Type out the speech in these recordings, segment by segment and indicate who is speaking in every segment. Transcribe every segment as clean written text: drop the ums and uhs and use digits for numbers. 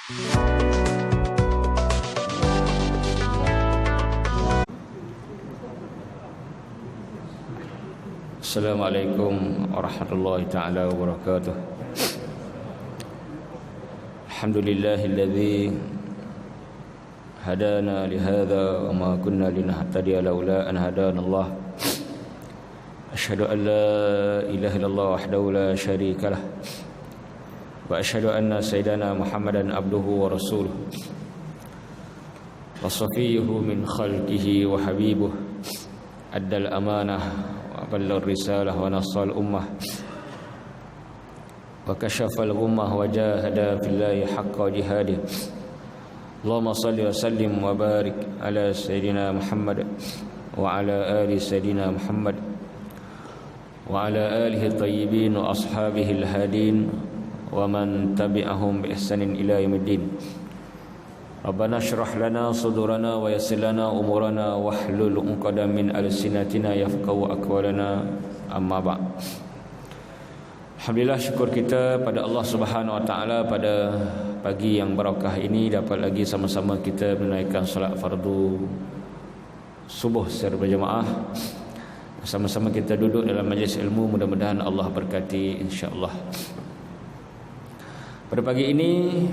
Speaker 1: Assalamualaikum warahmatullahi ta'ala wabarakatuh. Alhamdulillahilladzi hadana lihadza wa ma kunna linahtadiya laula an hadanallah. Asyhadu an la ilaha illallah wahdahu la syarikalah wa asyhadu anna sayyidana Muhammadan abduhu wa rasuluh wa safiyyuhu min khalqihi wa habibuh addal amanah wa ballagha risalah wa nasal ummah wa kashafal ghummah wa jahada fillahi haqqa jihadih. Allahumma salli wa sallim wa barik ala sayyidina Muhammad wa ala ali sayyidina Muhammad wa ala alihi tayyibin wa ashabihi al-hadin wa man tabi'ahum bi ihsanin ila yaumiddin. Rabbana shrah lana sudurana wa yassir lana umurana wahlul 'uqdatam min alsinatina yafqahu aqwalana, amma ba'd. Alhamdulillah, syukur kita pada Allah Subhanahu wa taala pada pagi yang barakah ini dapat lagi sama-sama kita menunaikan solat fardu subuh secara berjamaah. Sama-sama kita duduk dalam majlis ilmu, mudah-mudahan Allah berkati insya-Allah. Pada pagi ini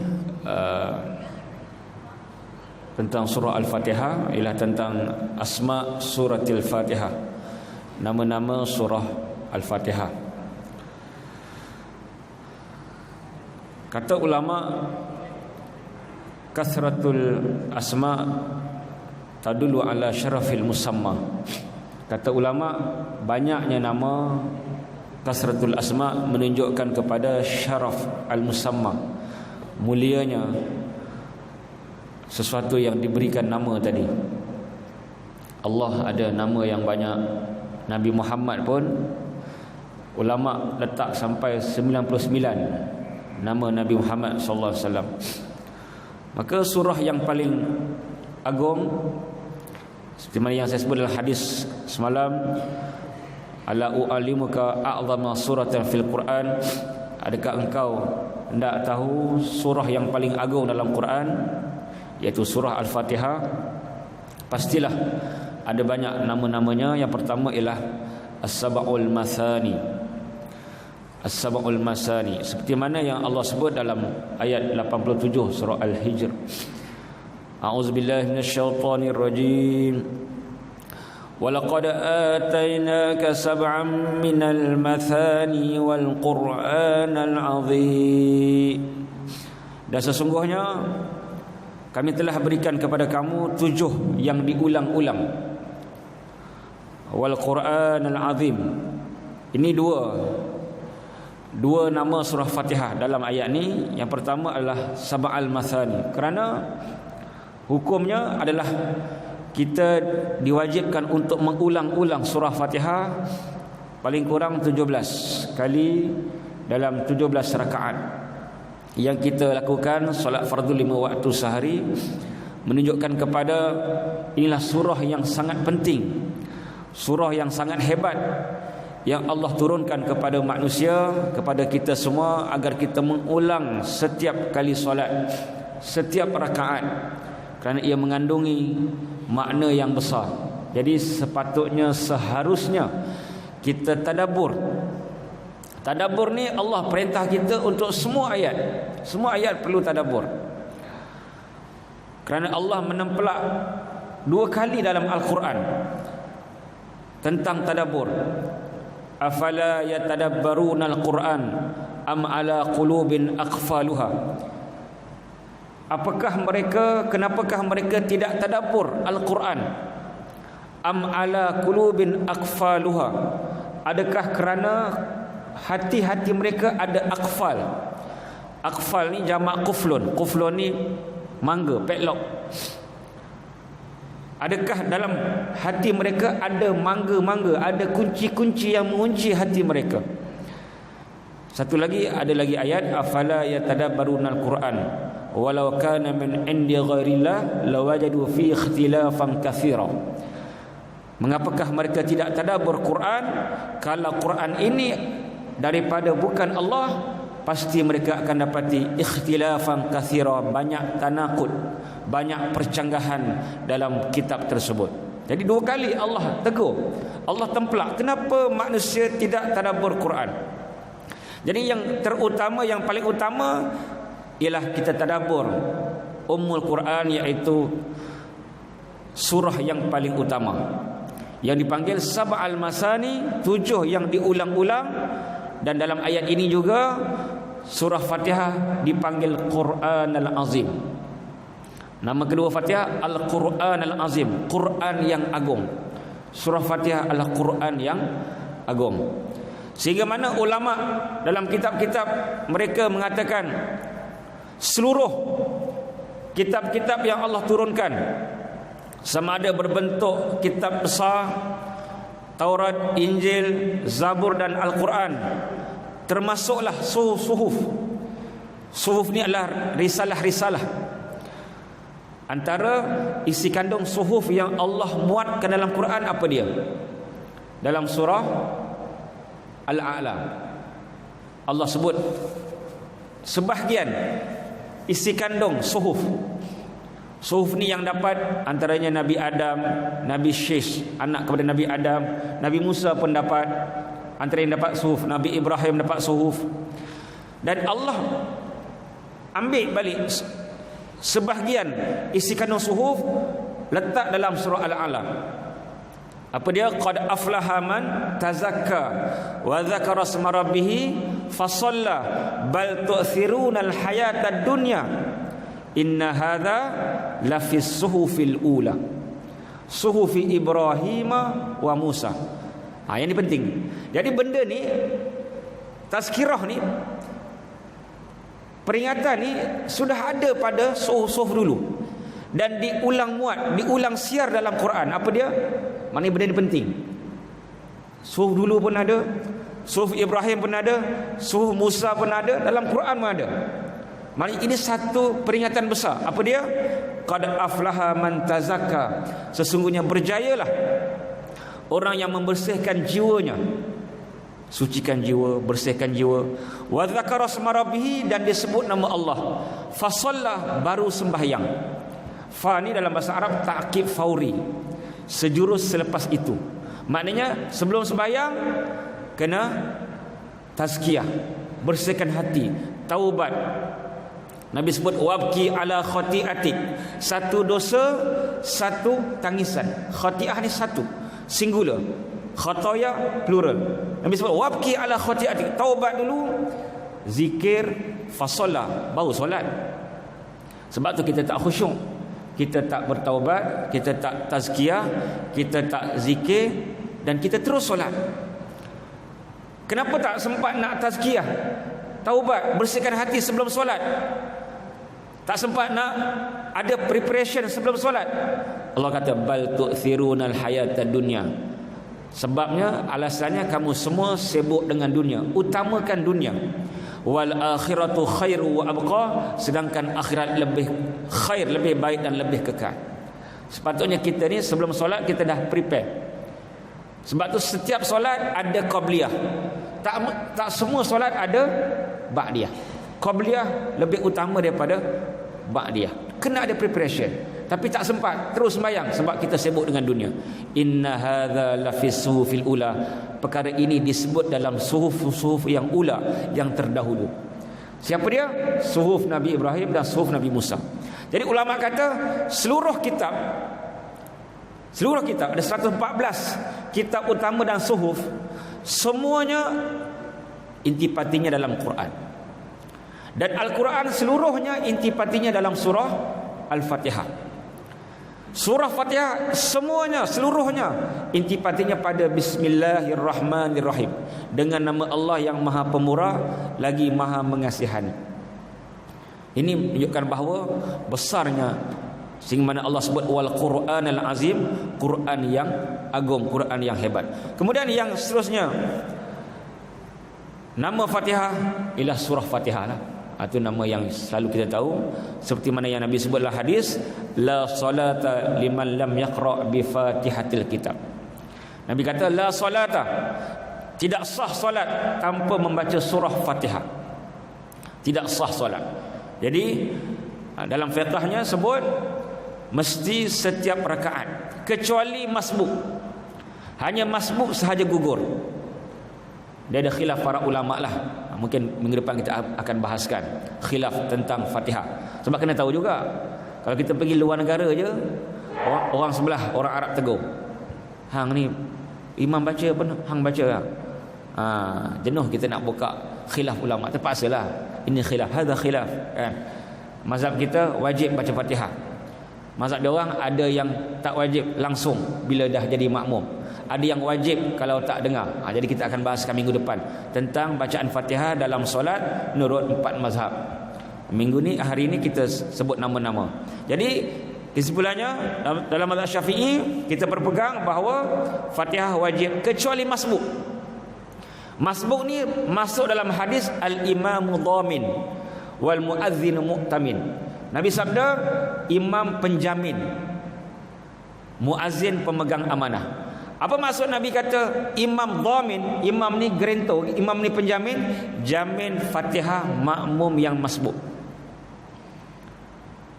Speaker 1: tentang surah Al-Fatihah ialah tentang asma suratil Fatihah, nama-nama surah Al-Fatihah. Kata ulama, kasratul asma tadullu ala syarafil musamma. Kata ulama, banyaknya nama, kasratul asma menunjukkan kepada syaraf al-musamma, mulianya sesuatu yang diberikan nama tadi. Allah ada nama yang banyak. Nabi Muhammad pun ulama letak sampai 99 nama Nabi Muhammad sallallahu alaihi wasallam. Maka surah yang paling agung seperti mana yang saya sebut dalam hadis semalam, ala u'allimuka a'zama suratan fil Quran, adakah engkau hendak tahu surah yang paling agung dalam Quran, iaitu surah Al-Fatihah? Pastilah ada banyak nama-namanya. Yang pertama ialah As-Sab'ul Mathani. As-Sab'ul Masani, seperti mana yang Allah sebut dalam ayat 87 surah Al-Hijr. A'udzubillahi minasyaitonir rajim. Walaqad atainaka sab'an minal mathani wal qur'anal 'azim. Dan sesungguhnya kami telah berikan kepada kamu 7 yang diulang-ulang. Wal Qur'anal Azim. Ini dua nama surah Fatihah dalam ayat ni. Yang pertama adalah Sab'al Mathani, kerana hukumnya adalah kita diwajibkan untuk mengulang-ulang surah Fatihah paling kurang 17 kali dalam 17 rakaat yang kita lakukan solat fardu 5 waktu sehari. Menunjukkan kepada inilah surah yang sangat penting, surah yang sangat hebat yang Allah turunkan kepada manusia, kepada kita semua, agar kita mengulang setiap kali solat, setiap rakaat, kerana ia mengandungi makna yang besar. Jadi sepatutnya, seharusnya kita tadabbur. Tadabbur ni Allah perintah kita untuk semua ayat. Semua ayat perlu tadabbur. Kerana Allah menempelak 2 kali dalam Al-Quran tentang tadabbur. Afala yatadabbaruna al-Quran am ala qulubin aqfaluha. Kenapakah mereka tidak tadabbur Al-Quran? Am ala qulubin aqfaluha. Adakah kerana hati-hati mereka ada akfal? Akfal ni jamak kuflun. Kuflun ni mangga, padlock. Adakah dalam hati mereka ada mangga-mangga, ada kunci-kunci yang mengunci hati mereka? Satu lagi, ada lagi ayat, afala yatadabbarunal Quran walau kana min indi ghairillah lawajadu fi ikhtilafan katsira. Mengapakah mereka tidak tadabbur Quran? Kalau Quran ini daripada bukan Allah, pasti mereka akan dapati ikhtilafan katsira, banyak tanaqud, banyak percanggahan dalam kitab tersebut. Jadi dua kali Allah tegur, Allah templak kenapa manusia tidak tadabbur Quran. Jadi yang terutama, yang paling utama ialah kita tadabbur Ummul Quran, iaitu surah yang paling utama yang dipanggil Sab'al Masani, 7 yang diulang-ulang. Dan dalam ayat ini juga surah Fatihah dipanggil Quran Al-Azim. Nama kedua Fatihah Al-Quran Al-Azim, Quran yang agung. Surah Fatihah Al-Quran yang agung. Sehingga mana ulama dalam kitab-kitab mereka mengatakan seluruh kitab-kitab yang Allah turunkan, sama ada berbentuk kitab besar, Taurat, Injil, Zabur dan Al-Quran, termasuklah suhuf. Suhuf ni adalah risalah-risalah. Antara isi kandung suhuf yang Allah muatkan dalam Quran apa dia? Dalam surah Al-A'la Allah sebut sebahagian isi kandung suhuf. Suhuf ni yang dapat antaranya Nabi Adam, Nabi Syis, anak kepada Nabi Adam, Nabi Musa pun dapat, antara yang dapat suhuf, Nabi Ibrahim dapat suhuf. Dan Allah ambil balik sebahagian isi kandung suhuf, letak dalam surah Al-A'la. Apa dia? Qad aflaha man tazakka wa dzakara asma rabbih fasalla bal tu'thirunal hayatad dunya inna hadza lafis suhufil ula suhufi Ibrahim wa Musa. Yang ini penting. Jadi benda ni, tazkirah ni, peringatan ni sudah ada pada suhuf dulu dan diulang muat, diulang siar dalam Quran. Apa dia? Maknanya benda ni penting. Suhuf dulu pun ada, suhuf Ibrahim pun ada, suhuf Musa pun ada, dalam Quran pun ada. Maknanya ini satu peringatan besar. Apa dia? Qad aflaha man tazakka, sesungguhnya berjayalah orang yang membersihkan jiwanya, sucikan jiwa, bersihkan jiwa. Wa dzakara asma rabbih, dan disebut nama Allah. Fasalla, baru sembahyang. Fa ni dalam bahasa Arab ta'qib fauri, sejurus selepas itu. Maknanya sebelum sembahyang kena tazkiyah, bersihkan hati, taubat. Nabi sebut wabki ala khati'atik, satu dosa satu tangisan. Khati'ah ni satu, singular, khataya plural. Nabi sebut wabki ala khati'atik, taubat dulu, zikir, fasolah, baru solat. Sebab tu kita tak khusyuk, kita tak bertaubat, kita tak tazkiyah, kita tak zikir, dan kita terus solat. Kenapa tak sempat nak tazkiyah, taubat, bersihkan hati sebelum solat? Tak sempat nak ada preparation sebelum solat? Allah kata bal tu'thirunal hayatad dunya. Sebabnya, alasannya kamu semua sibuk dengan dunia, utamakan dunia. Wal akhiratu khairu wa abqa, sedangkan akhirat lebih khair, lebih baik dan lebih kekal. Sepatutnya kita ni sebelum solat kita dah prepare. Sebab tu setiap solat ada qabliyah. Tak semua solat ada ba'diyah. Qabliyah lebih utama daripada ba'diyah. Kena ada preparation. Tapi tak sempat terus sembahyang sebab kita sibuk dengan dunia. Inna hadza lafis suhufil ula, perkara ini disebut dalam suhuf yang ula, yang terdahulu. Siapa dia? Suhuf Nabi Ibrahim dan suhuf Nabi Musa. Jadi ulama kata seluruh kitab ada 114 kitab utama dan suhuf, semuanya intipatinya dalam Quran. Dan Al-Quran seluruhnya intipatinya dalam surah Al-Fatihah. Surah Fatihah semuanya, seluruhnya intipatinya pada Bismillahirrahmanirrahim, dengan nama Allah yang Maha Pemurah lagi Maha Mengasihani. Ini menunjukkan bahawa besarnya, sehingga mana Allah sebut wal Quranal Azim, Quran yang agung, Quran yang hebat. Kemudian yang seterusnya, nama Fatihah ialah surah Fatihah lah. Itu nama yang selalu kita tahu, seperti mana yang Nabi sebutlah hadis, la salata liman lam yaqra bi Fatihatil kitab. Nabi kata la salata, tidak sah solat tanpa membaca surah Fatihah. tidak sah solat. Jadi dalam fiqhnya sebut mesti setiap rakaat kecuali masbuk. Hanya masbuk sahaja gugur. Dia ada khilaf para ulama lah. Mungkin minggu depan kita akan bahaskan khilaf tentang Fatihah. Sebab kena tahu juga, kalau kita pergi luar negara je, orang sebelah, orang Arab tegur, hang ni imam baca apa, hang baca lah. Jenuh kita nak buka khilaf ulama, terpaksalah. Ini khilaf, hadza khilaf kan. Mazhab kita wajib baca Fatihah. Mazhab dia orang ada yang tak wajib langsung bila dah jadi makmum. Ada yang wajib kalau tak dengar. Jadi kita akan bahaskan minggu depan tentang bacaan Fatihah dalam solat menurut 4 mazhab. Minggu ni, hari ni kita sebut nama-nama. Jadi kesimpulannya dalam mazhab Syafi'i kita berpegang bahawa Fatihah wajib kecuali masbuk. Masbuk ni masuk dalam hadis al-imamu dhamin wal muadzinu mu'tamin. Nabi sabda, imam penjamin, muazzin pemegang amanah. Apa maksud Nabi kata imam dhamin? Imam ni gerento, imam ni penjamin, jamin Fatihah makmum yang masbuk.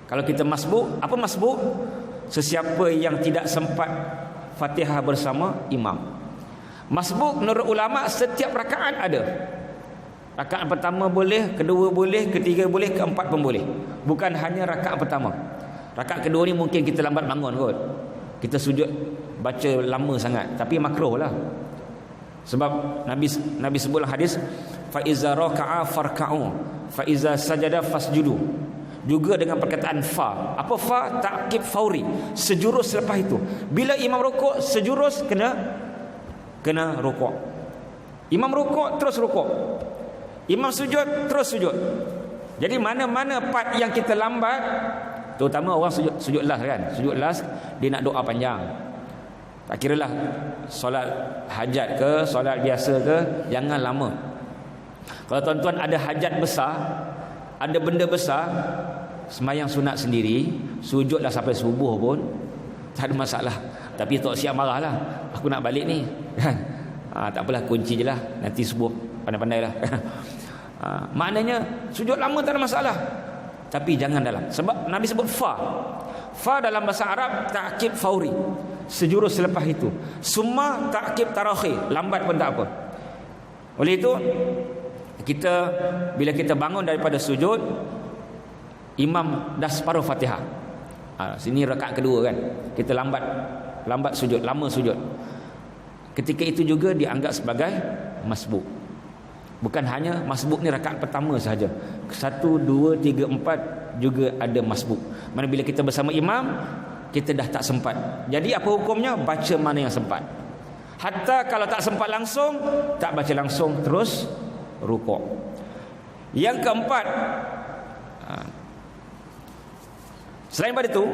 Speaker 1: Kalau kita masbuk, apa masbuk? Sesiapa yang tidak sempat Fatihah bersama imam. Masbuk menurut ulama setiap rakaat ada. Rakaat pertama boleh, kedua boleh, ketiga boleh, keempat pun boleh. Bukan hanya rakaat pertama. Rakaat kedua ni mungkin kita lambat bangun kot. Kita sujud baca lama sangat, tapi makruh lah. Sebab Nabi sebut dalam hadis, fa iza raka'a farka'u, fa iza sajada fasjudu. Juga dengan perkataan fa. Apa fa? Ta'qib fauri, sejurus selepas itu. Bila imam rukuk, sejurus kena rukuk. Imam rukuk terus rukuk. Imam sujud terus sujud. Jadi mana-mana part yang kita lambat, terutama orang sujud last kan. Sujud last dia nak doa panjang. Tak kiralah solat hajat ke, solat biasa ke, jangan lama. Kalau tuan-tuan ada hajat besar, ada benda besar, semayang sunat sendiri, sujudlah sampai subuh pun tak ada masalah. Tapi Tok Siap marah lah, aku nak balik ni kan. Tak apalah, kunci je lah, nanti subuh pandai-pandai lah. Maknanya sujud lama tak ada masalah, tapi jangan dalam. Sebab Nabi sebut fa. Fa dalam bahasa Arab ta'qib fauri, sejurus selepas itu. Summa ta'qib tarakhi, lambat pun tak apa. Oleh itu kita bila kita bangun daripada sujud, imam dah separuh Fatihah. Sini rakaat kedua kan, kita lambat sujud, lama sujud. Ketika itu juga dianggap sebagai masbuk. Bukan hanya masbuk ni rakaat pertama sahaja. 1, 2, 3, 4 juga ada masbuk. Mana bila kita bersama imam, kita dah tak sempat. Jadi apa hukumnya? Baca mana yang sempat. Hatta kalau tak sempat langsung, tak baca langsung, terus rukuk. Yang keempat, selain daripada itu,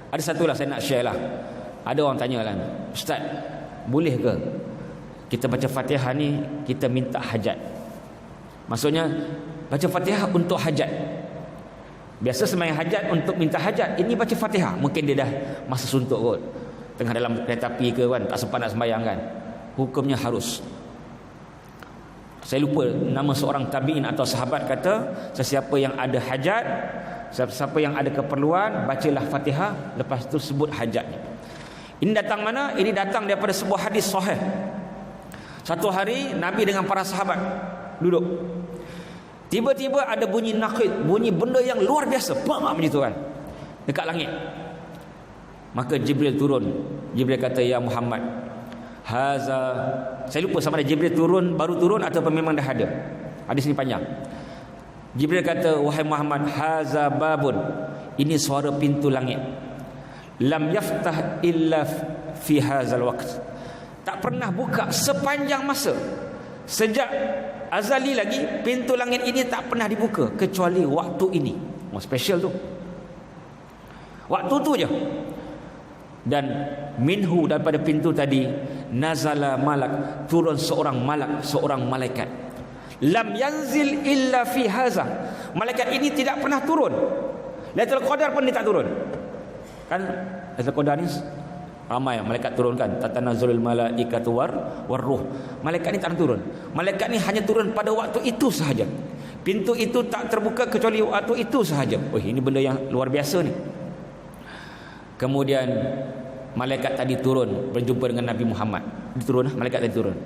Speaker 1: ada satulah saya nak share lah. Ada orang tanya lah, Ustaz, boleh ke kita baca Fatihah ni kita minta hajat? Maksudnya baca Fatihah untuk hajat. Biasa sembahyang hajat untuk minta hajat, ini baca Fatihah. Mungkin dia dah masa suntuk kot, tengah dalam kereta api ke kan, tak sempat nak sembahyang kan. Hukumnya harus. Saya lupa nama seorang tabi'in atau sahabat kata, sesiapa yang ada hajat, siapa yang ada keperluan, bacalah Fatihah, lepas tu sebut hajatnya. Ini datang mana? Ini datang daripada sebuah hadis sahih. Satu hari Nabi dengan para sahabat duduk, tiba-tiba ada bunyi naqid, bunyi benda yang luar biasa, macam itu kan, dekat langit. Maka Jibril turun. Jibril kata, ya Muhammad, haza, saya lupa sama ada Jibril baru turun atau memang dah ada. Hadis ini panjang. Jibril kata, wahai Muhammad, haza babun, ini suara pintu langit, lam yaftah illa fi hazal waqt, tak pernah buka sepanjang masa, sejak azali lagi pintu langit ini tak pernah dibuka kecuali waktu ini. Special tu, waktu tu je. Dan minhu, daripada pintu tadi, nazala malak, turun seorang malaikat, lam yanzil illa fi haza, malaikat ini tidak pernah turun. Lailatul Qadar pun dia tak turun kan. Lailatul Qadar ni ramai malaikat turun kan, tatanazzalul malaikatu war ruh. Malaikat ni tak turun. Malaikat ni hanya turun pada waktu itu sahaja. Pintu itu tak terbuka kecuali waktu itu sahaja. Oh, ini benda yang luar biasa ni. Kemudian malaikat tadi turun berjumpa dengan Nabi Muhammad. Malaikat tadi turun.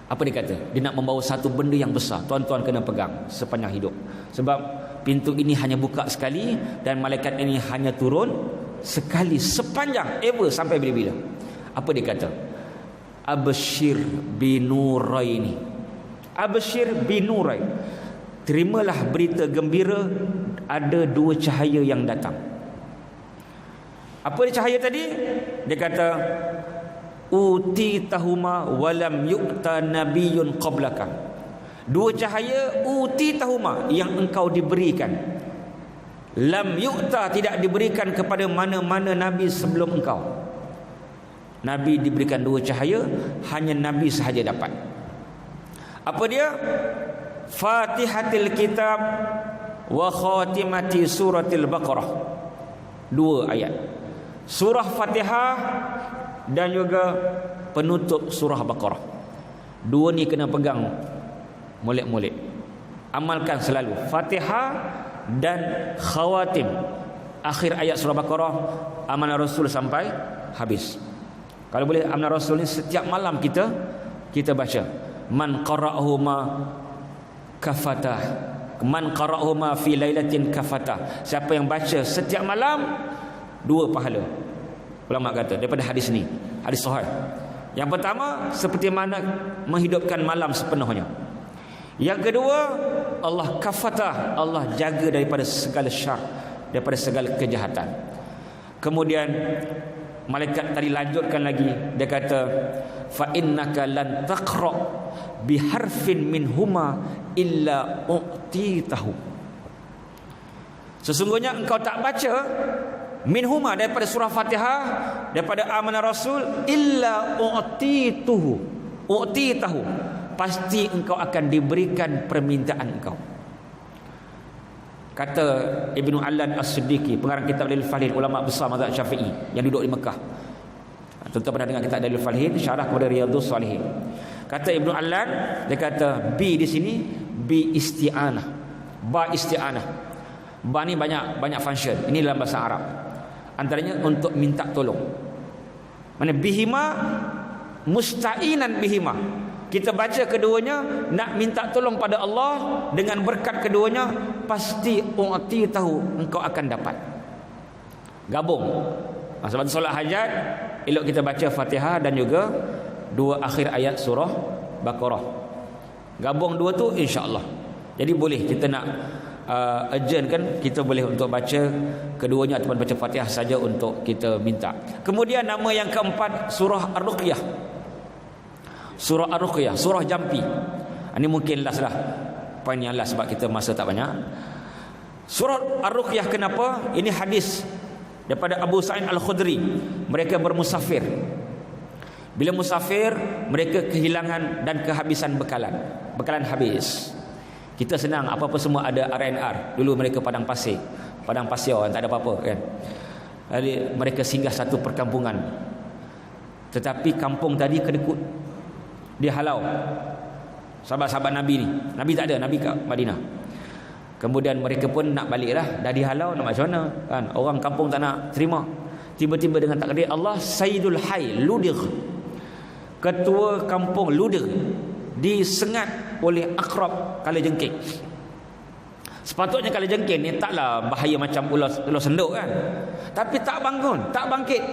Speaker 1: Apa dia kata? Dia nak membawa satu benda yang besar. Tuan-tuan kena pegang sepanjang hidup. Sebab pintu ini hanya buka sekali dan malaikat ini hanya turun sekali sepanjang ever sampai bila-bila. Apa dia kata? Abshir binuraini. Abshir binurai. Terimalah berita gembira, ada dua cahaya yang datang. Apa dia cahaya tadi? Dia kata uti tahuma walam yu'ta nabiyyun qablaka. Dua cahaya uti tahuma yang engkau diberikan. Lam yu'ta tidak diberikan kepada mana-mana nabi sebelum engkau. Nabi diberikan dua cahaya, hanya nabi sahaja dapat. Apa dia? Fatihatil kitab wa khatimati suratil Baqarah. Dua ayat. Surah Fatihah dan juga penutup surah Baqarah. Dua ni kena pegang molek-molek. Amalkan selalu Fatihah dan khawatim akhir ayat surah Baqarah. Amanah Rasul sampai habis. Kalau boleh amanah Rasul ni setiap malam kita baca. Man qara'ahuma kafatah. Man qara'ahuma fi lailatin kafatah. Siapa yang baca setiap malam, dua pahala. Ulama kata daripada hadis ni, hadis sahih. Yang pertama, seperti mana menghidupkan malam sepenuhnya. Yang kedua, Allah kafatah, Allah jaga daripada segala syar, daripada segala kejahatan. Kemudian malaikat tadi lanjutkan lagi, dia kata fa innaka lan taqra bi harfin minhuma illa u'titahu. Sesungguhnya engkau tak baca minhuma daripada surah Fatihah, daripada amanah Rasul, illa u'tituhu, u'titahu, pasti engkau akan diberikan permintaan engkau. Kata Ibnu Allan As-Siddiqi, pengarang kitab Dalil Falihin, ulama besar mazhab Syafi'i yang duduk di Mekah. Tentu pernah dengar kitab Dalil Falihin, syarah kepada Riyadhus Shalihin. Kata Ibnu Allan, dia kata bi di sini bi isti'anah, ba isti'anah. Ba ni banyak function. Ini dalam bahasa Arab. Antaranya untuk minta tolong. Mana bihima musta'inan bihima. Kita baca keduanya nak minta tolong pada Allah, dengan berkat keduanya pasti u'ti tahu engkau akan dapat. Gabung. Sebab solat hajat elok kita baca Fatihah dan juga dua akhir ayat surah Baqarah. Gabung dua tu insya-Allah. Jadi boleh kita nak urgent kan, kita boleh untuk baca keduanya ataupun baca Fatihah saja untuk kita minta. Kemudian nama yang keempat, surah Ar-Ruqyah. Surah Ar-Ruqyah, surah jampi. Ini mungkin last lah, poin yang last sebab kita masa tak banyak. Surah Ar-Ruqyah kenapa? Ini hadis daripada Abu Sa'id Al-Khudri. Mereka bermusafir. Bila musafir, mereka kehilangan dan kehabisan bekalan. Bekalan habis. Kita senang, apa-apa semua ada R&R. Dulu mereka padang pasir tak ada apa-apa kan. Jadi mereka singgah satu perkampungan. Tetapi kampung tadi kedekut, dia halau sahabat-sahabat Nabi ni. Nabi tak ada, Nabi kat Madinah. Kemudian mereka pun nak balik lah, dah dihalau, nak macam mana kan. Orang kampung tak nak terima. Tiba-tiba dengan takdir Allah, Sayyidul Hayy Ludir, ketua kampung Ludir, disengat oleh akrab kalajengking. Sepatutnya kalajengking ni taklah bahaya macam ular senduk kan, tapi tak bangun, tak bangkit.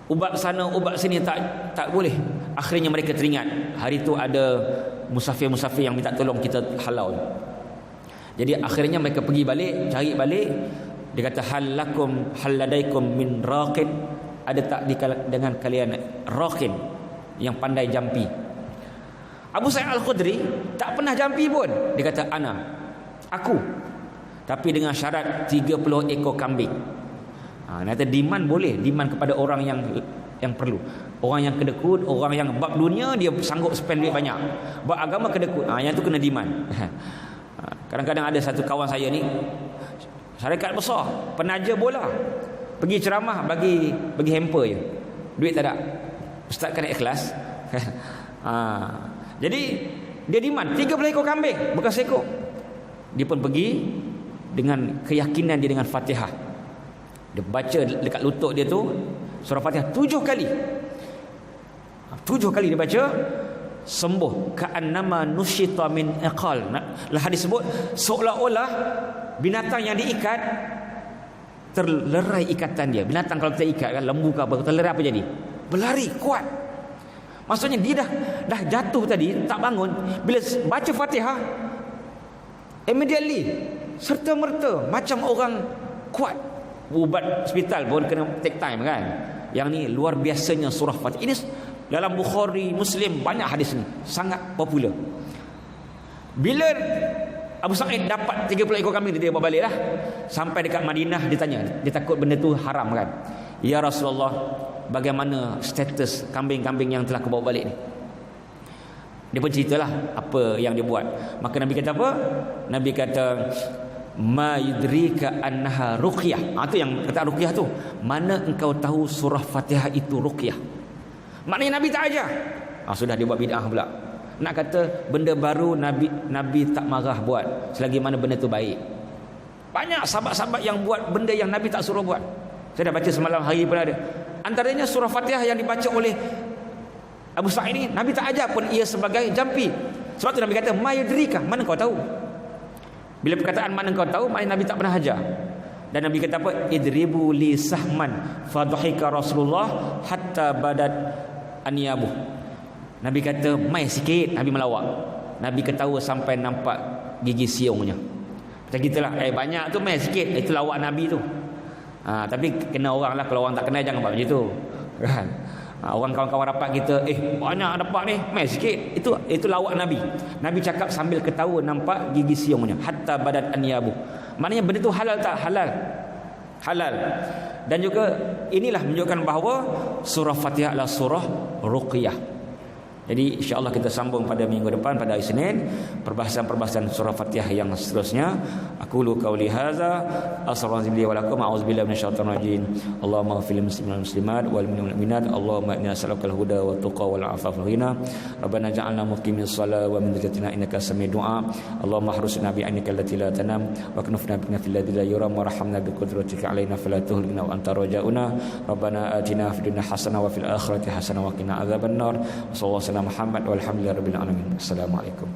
Speaker 1: Ubat sana ubat sini tak boleh. Akhirnya mereka teringat hari tu ada musafir-musafir yang minta tolong kita halau. Jadi akhirnya mereka pergi balik, cari balik. Dia kata hal ladaikum min raqin, ada tak dengan kalian raqin yang pandai jampi? Abu Sa'id Al-Khudri tak pernah jampi pun. Dia kata aku, tapi dengan syarat 30 ekor kambing. Kata demand boleh, demand kepada orang yang perlu. Orang yang kedekut, orang yang bab dunia dia sanggup spend duit banyak, bab agama kedekut, yang tu kena demand. Kadang-kadang ada satu kawan saya ni, syarikat besar, penaja bola, pergi ceramah bagi hamper je, duit tak ada. Ustaz kena ikhlas. Jadi Dia demand 13 ekor kambing bekas ekor. Dia pun pergi dengan keyakinan dia dengan Fatihah. Dia baca dekat lutut dia tu surah Fatihah 7 kali. 7 kali dia baca, sembuh. Ka'annama nusyita min iqal. Lah hadis sebut seolah-olah binatang yang diikat terlerai ikatan dia. Binatang kalau kita ikat kan, lembu ke apa, terlerai, apa jadi? Berlari kuat. Maksudnya dia dah jatuh tadi, tak bangun. Bila baca Fatihah, immediately, serta merta macam orang kuat. Ubat hospital pun kena take time kan. Yang ni luar biasanya surah Fatihah. Ini dalam Bukhari, Muslim, banyak hadis ni, sangat popular. Bila Abu Sa'id dapat 30 ekor kambing, dia bawa balik lah. Sampai dekat Madinah, dia tanya, dia takut benda tu haram kan. Ya Rasulullah, bagaimana status kambing-kambing yang telah aku bawa balik ni? Dia pun ceritalah apa yang dia buat. Maka Nabi kata apa? Nabi kata, ma yudrika annaha ruqyah. Itu yang kata ruqyah tu, mana engkau tahu surah Fatihah itu ruqyah? Maknanya Nabi tak ajar. Sudah dia buat bid'ah pula. Nak kata benda baru Nabi tak marah buat selagi mana benda tu baik. Banyak sahabat-sahabat yang buat benda yang Nabi tak suruh buat. Saya dah baca semalam hari pun ada. Antaranya surah Fatihah yang dibaca oleh Abu Sa'id ini, Nabi tak ajar pun ia sebagai jampi. Sebab tu Nabi kata, ma yudrika, mana kau tahu? Bila perkataan mana kau tahu, maknanya Nabi tak pernah ajar. Dan Nabi kata apa? Idribu li sahman fadhika Rasulullah hatta badat aniyabuh. Nabi kata mai sikit, Nabi melawak. Nabi ketawa sampai nampak gigi siungnya. Macam gitulah, banyak tu mai sikit, itu lawak Nabi tu. Tapi kena orang lah, kalau orang tak kenal jangan buat macam tu. Kan? Orang kawan-kawan rapat kita, banyak dapat ni, mai sikit. Itu lawak Nabi. Nabi cakap sambil ketawa nampak gigi siungnya. Hatta badat aniyabuh. Maknanya benda tu halal tak? Halal. Halal. Dan juga inilah menunjukkan bahawa surah Fatihah adalah surah ruqyah. Jadi insya-Allah kita sambung pada minggu depan, pada hari Senin, perbahasan surah Fatihah yang seterusnya. Aku lu qauli hadza astaghfirullahi wa lakum, a'udzubillahi minasyaitonir rajim. Allahumma ighfir lil muslimin wal muslimat wal mu'minina wal mu'minat. Allahumma inna nas'aluka al-huda wat tuqa wal 'afafa wal ghina. Rabbana ja'alna muqimis shalah wa min dzurriyyatina innaka sami'ud du'a. Allahumma ahrusna bi annika allati la tanam wa knufna bika fil ladzi la yuram warhamna bi qudratika 'alaina fala tuhlikna wa anta raja'una. Rabbana atina fid dunya hasanah wa fil akhirati hasanah wa qina adzabannar. Sallallahu Muhammad walhamdulillahi rabbil alamin. Assalamualaikum.